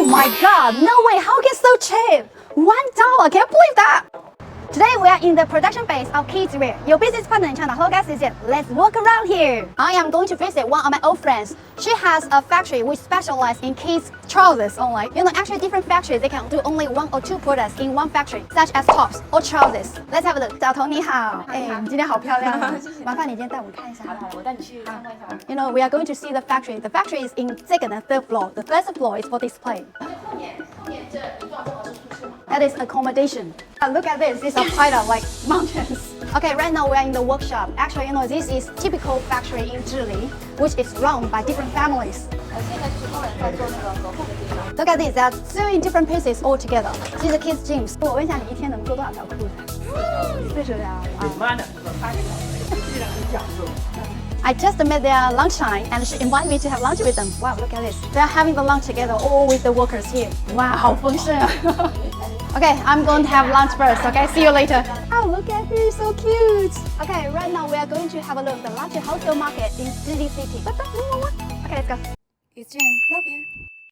my god, no way, how can so cheap? $1, can't believe that. Today we are in the production base of kids wear. Your business partner in China. Hello guys, it's Jen. Let's walk around here. I am going to visit one of my old friends. She has a factory which specializes in kids trousers only. You know, actually different factories they can do only 1 or 2 products in one factory, such as tops or trousers. Let's have a look. 小童你好，你今天好漂亮，麻烦你今天带我们看一下。好，我带你去参观一下。You know, we are going to see the factory. The factory is in 2nd and 3rd floor. The 1st floor is for display. That is accommodation. Look at this. These are piled up like mountains. Okay, right now we are in the workshop. Actually, you know, this is typical factory in Zhili, which is run by different families. Look at this. They are sewing different pieces all together. These are kids' gyms. 我问一下，你一天能做多少条裤子？40条。I just met their lunchtime and she invited me to have lunch with them. Wow, look at this. They are having the lunch together all with the workers here. Wow, 好丰盛啊。Okay, I'm going to have lunch first, okay? See you later. Oh, look at this, so cute. Okay, right now we are going to have a look at the luxury wholesale market in Zhili city. Okay, let's go. It's Jen. Love you.